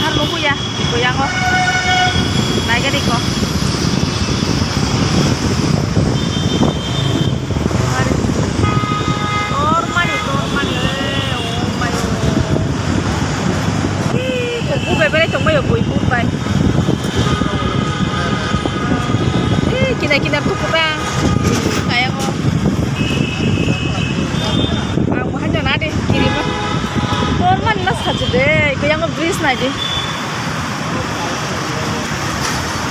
lahar lugu ya goyang oh naik ke diko tormani oh my buku bebele tong mayo buku pai kina tuh kurang kayak kok aku hanya nade kirim torman mas saja deh itu yang bridge nade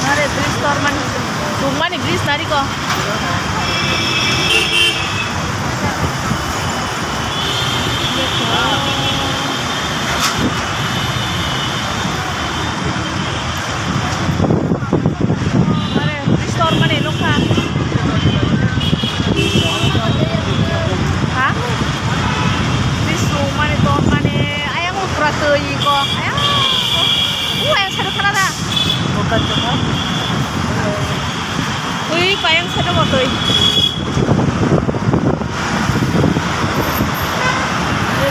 nade bridge torman rumah nih bridge nade kok Payang sa mo to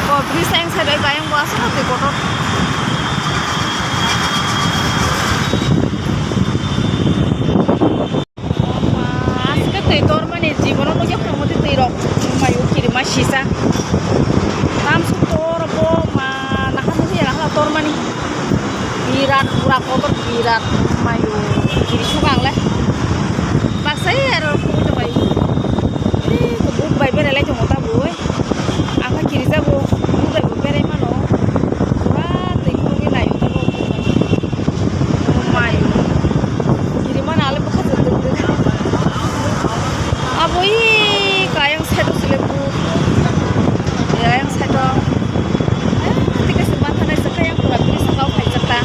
ko bris ang sa payang buas na to ko aska to tor mane Jibon mo jak mo te rok mayo kiri masisa tam su tor bo ma nahan ni la tor mani birat pura kotor birat mayo kiri sugang le saya harus punya bayi. Kebun bayi berelai cuma tahu, apa kiri sabu, bayi berelai mana? Wah, tinggal di layu tahu. Mayu, kiri mana ale bekas itu. Abu ini kayang sedo selebu, ya yang sedo. Tiga sempatan ada sekayang kurang bisa kau kayak cerita.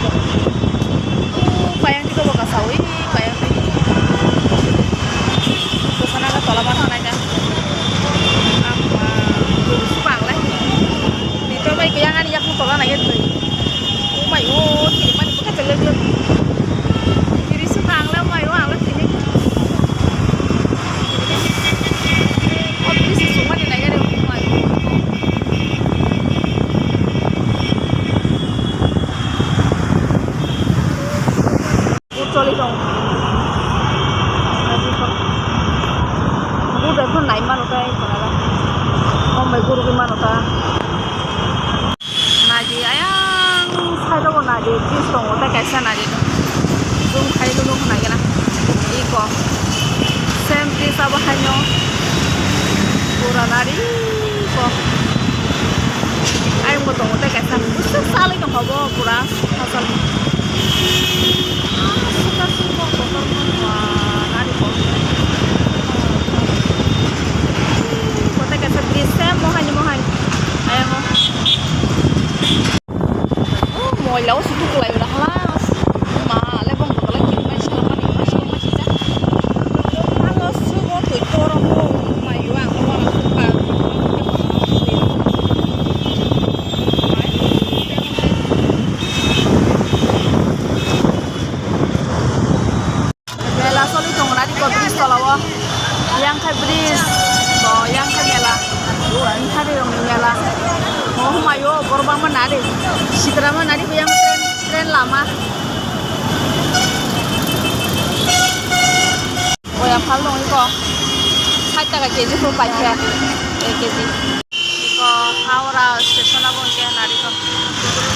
Kayang tiga bekas sawi, kayang. Tolaman aja apa supang lah itu baik yang ani yak tolan aja tuh mayu kiri mana bukan terlalu kiri supang lah mayu alat sini oh bisa semua di aja deh mayu ucoli dong udah pun naik mana kayak kenapa? Oh my guru gimana ta? Naji ayang saya tuh naji jeans dong, udah kayak naji tuh. Zoom kayak dulu naji lah. Iko, sempri sabahanyo, pura nari, iko. Ayang betul udah kayak sana. Saling dong kabo pura asal. Suka semua kotor semua nari kok. Mohan ayo mau lau situ kulai udah kelas malah bang bakal lagi masih lama nih masih sisa halo semua tuh orang mau mayu aku mau suka bela soli dong nadi kau bris tolawah yang kayak bris yang kayak lah hari yang nyala oh mayo korban mana deh si drama nadi yang tren lama oh yang palung itu 살다가 keji tuh pakai keji itu Howrah station apa ke nadi tuh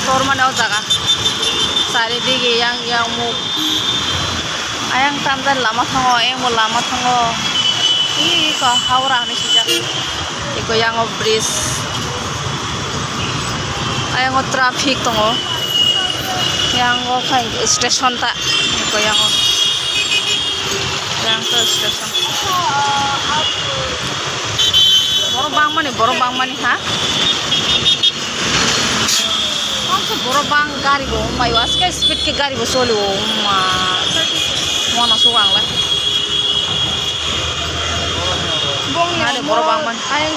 torman ada jaga sari digi yang mau ayang tamdan lama thango mau lama thango ini ke Howrah nih sejak iko yang bridge ayang traffic tongo yang kayak station tak iko yang ke station borobang mani ha borobang gari bo mayo aska speed ke gari bo solo mana suang lah bong ada borobang man ayang